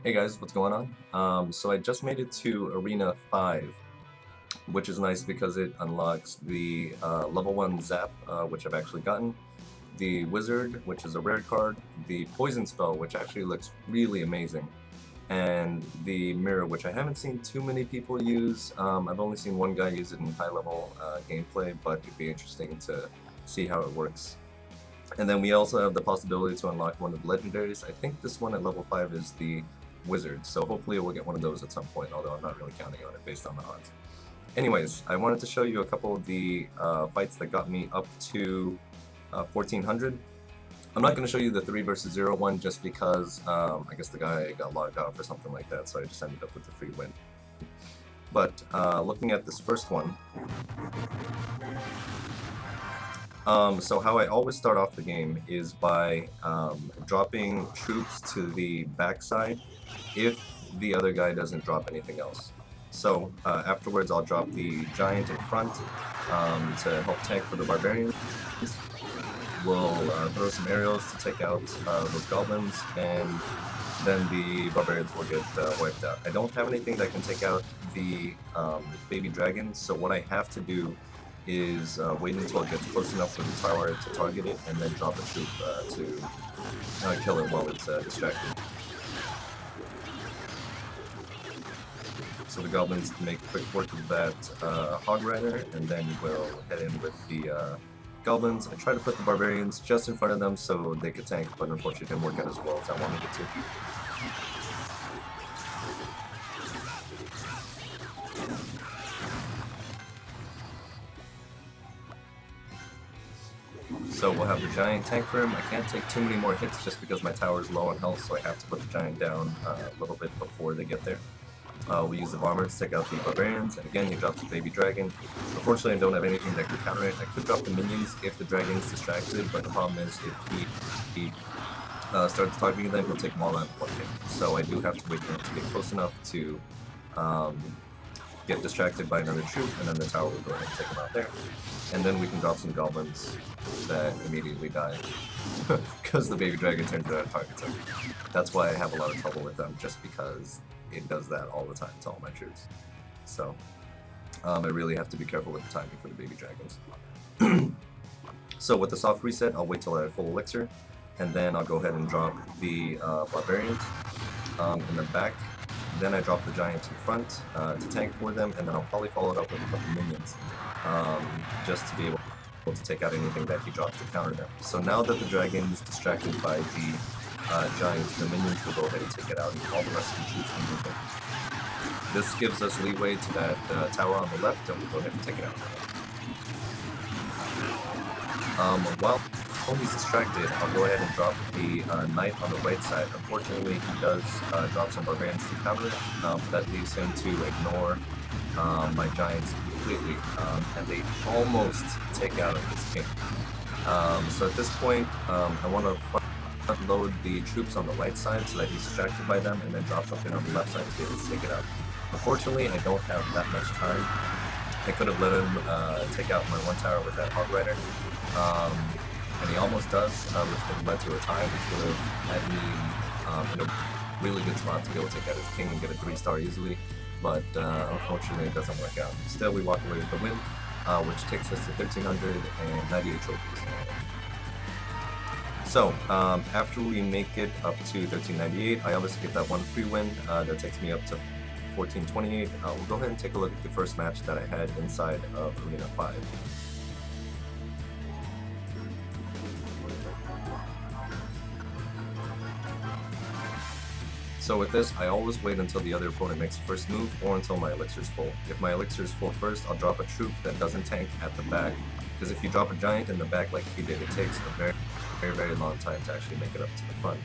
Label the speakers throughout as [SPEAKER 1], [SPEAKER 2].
[SPEAKER 1] Hey guys, what's going on? So I just made it to Arena 5, which is nice because it unlocks the level 1 Zap, which I've actually gotten, the Wizard, which is a rare card, the Poison Spell, which actually looks really amazing, and the Mirror, which I haven't seen too many people use. I've only seen one guy use it in high-level gameplay, but it'd be interesting to see how it works. And then we also have the possibility to unlock one of the legendaries. I think this one at level 5 is the Wizard, so hopefully we'll get one of those at some point, although I'm not really counting on it based on the odds. Anyways, I wanted to show you a couple of the fights that got me up to 1400. I'm not going to show you the 3 versus 0 one just because I guess the guy got logged off or something like that, so I just ended up with the free win. But looking at this first one, so how I always start off the game is by dropping troops to the backside if the other guy doesn't drop anything else. So afterwards I'll drop the giant in front to help tank for the barbarians. We'll throw some arrows to take out those goblins, and then the barbarians will get wiped out. I don't have anything that can take out the baby dragons, so what I have to do is wait until it gets close enough for the tower to target it, and then drop a troop to kill it while it's distracted. So the goblins make quick work of that hog rider, and then we'll head in with the goblins. I try to put the barbarians just in front of them so they could tank, but unfortunately it didn't work out as well as I wanted it to. So we'll have the giant tank for him. I can't take too many more hits just because my tower is low on health, so I have to put the giant down a little bit before they get there. We use the bomber to take out the barbarians, and again he drops the baby dragon. Unfortunately I don't have anything that could counter it. I could drop the minions if the dragon is distracted, but the problem is if he starts targeting them, he'll take them all out in one hit. So I do have to wait for him to get close enough to get distracted by another troop, and then the tower will go ahead and take them out there. And then we can drop some goblins that immediately die because the baby dragon turns into a target. That's why I have a lot of trouble with them, just because it does that all the time to all my troops. So I really have to be careful with the timing for the baby dragons. So with the soft reset, I'll wait till I have full elixir, and then I'll go ahead and drop the barbarians in the back. Then I drop the giants in front to tank for them, and then I'll probably follow it up with a couple minions just to be able to take out anything that he drops to counter them. So now that the dragon is distracted by the giants, the minions will go ahead and take it out, and all the rest of the troops can move in. This gives us leeway to that tower on the left, and we'll go ahead and take it out. While he's distracted, I'll go ahead and drop the knight on the right side. Unfortunately, he does drop some barbarians to counter it, but that leaves him to ignore my giants completely, and they almost take out his king. So at this point, I want to front load the troops on the right side so that he's distracted by them, and then drop something on the left side to be able to take it out. Unfortunately, I don't have that much time. I could have let him take out my one tower with that hog rider, and he almost does, which would have led to a tie, which would have had me in a really good spot to be able to take out his king and get a 3-star easily, but unfortunately it doesn't work out. Still, we walk away with the win, which takes us to 1,398 trophies. So, after we make it up to 1398, I obviously get that one free win. That takes me up to 1428. We'll go ahead and take a look at the first match that I had inside of Arena 5. So with this, I always wait until the other opponent makes the first move, or until my elixir is full. If my elixir is full first, I'll drop a troop that doesn't tank at the back, because if you drop a giant in the back like he did, it takes a very long time to actually make it up to the front,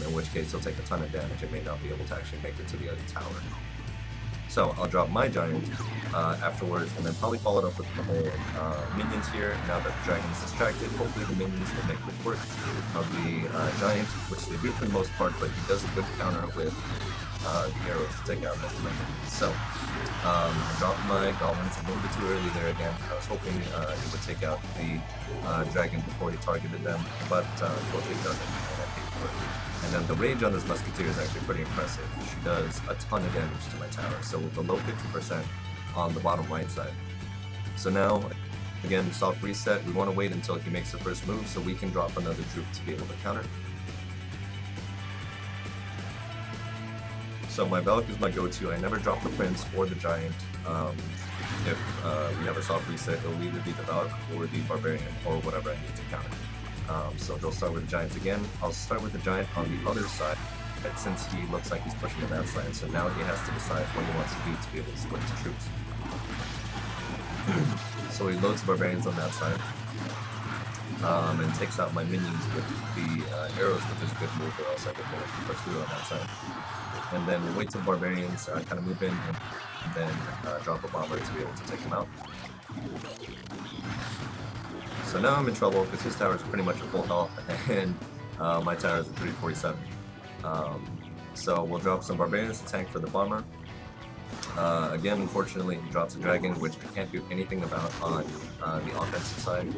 [SPEAKER 1] in which case he'll take a ton of damage and may not be able to actually make it to the other tower. So I'll drop my giant afterwards, and then probably follow it up with the whole minions here. Now that the dragon is distracted, hopefully the minions will make quick work of the giant, which they do for the most part, but he does a good counter with the arrows to take out most minions. So I dropped my goblins a little bit too early there again. I was hoping he would take out the dragon before he targeted them, but unfortunately he doesn't. for. And then the rage on this musketeer is actually pretty impressive. She does a ton of damage to my tower, so below 50% on the bottom right side. So now, again, soft reset, we want to wait until he makes the first move so we can drop another troop to be able to counter. So my Valk is my go-to. I never drop the Prince or the Giant. If we have a soft reset, it'll either be the Valk or the Barbarian or whatever I need to counter. So they'll start with the Giant again. I'll start with the Giant on the other side, since he looks like he's pushing to that side. So now he has to decide what he wants to do to be able to split his troops. So he loads the Barbarians on that side, and takes out my minions with the arrows, which is a good move, or else I could push through on that side. And then we'll wait till the Barbarians kind of move in, and then drop a bomber to be able to take him out. So now I'm in trouble because his tower is pretty much at full health, and my tower is at 347. So we'll drop some Barbarians to tank for the bomber. Again, unfortunately, he drops a dragon, which I can't do anything about on the offensive side.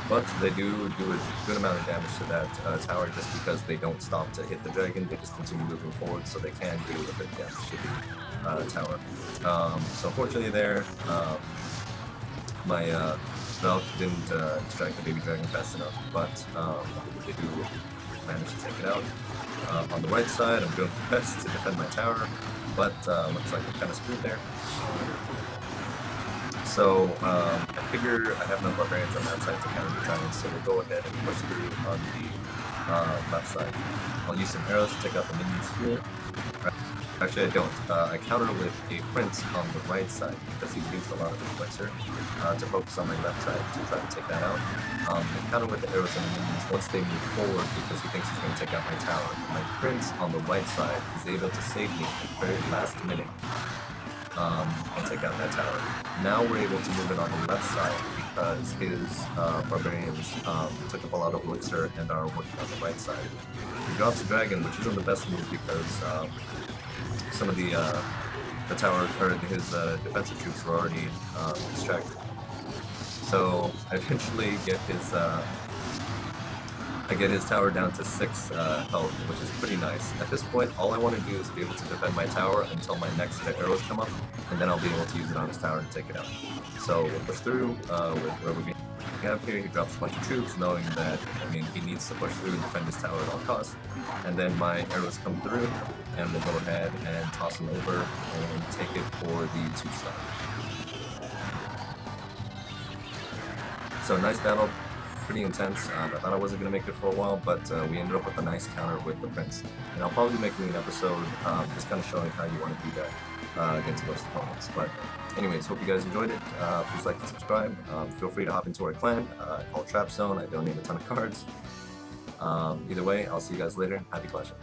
[SPEAKER 1] But they do a good amount of damage to that tower just because they don't stop to hit the dragon, they just continue moving forward, so they can do a bit of damage to the tower. So unfortunately there, my Valk didn't distract the baby dragon fast enough, but they do manage to take it out. On the right side, I'm doing my best to defend my tower, but looks like I'm kind of screwed there. So I figure I have no barbarians on that side to counter the giants, so we'll go ahead and push through on the left side. I'll use some arrows to take out the minions here. Actually, I don't. I counter with a prince on the right side because he used a lot of elixir to focus on my left side to try to take that out. I counter with the arrows and the minions once they move forward because he thinks he's going to take out my tower. My prince on the right side is able to save me at the very last minute and take out that tower. Now we're able to move it on the left side because his barbarians took up a lot of elixir and are working on the right side. He drops a dragon, which isn't the best move because some of the tower, or his defensive troops were already distracted. So I eventually get his tower down to 6 health, which is pretty nice. At this point, all I want to do is be able to defend my tower until my next set of arrows come up, and then I'll be able to use it on his tower to take it out. So we'll push through with where we have here. He drops a bunch of troops, knowing that, he needs to push through and defend his tower at all costs. And then my arrows come through, and we'll go ahead and toss him over and take it for the 2-star. So nice battle. Pretty intense. I thought I wasn't going to make it for a while, but we ended up with a nice counter with the Prince. And I'll probably be making an episode just kind of showing how you want to do that against most opponents. But anyways, hope you guys enjoyed it. Please like and subscribe. Feel free to hop into our clan called TrapZone. I donate a ton of cards. Either way, I'll see you guys later. Happy clashing.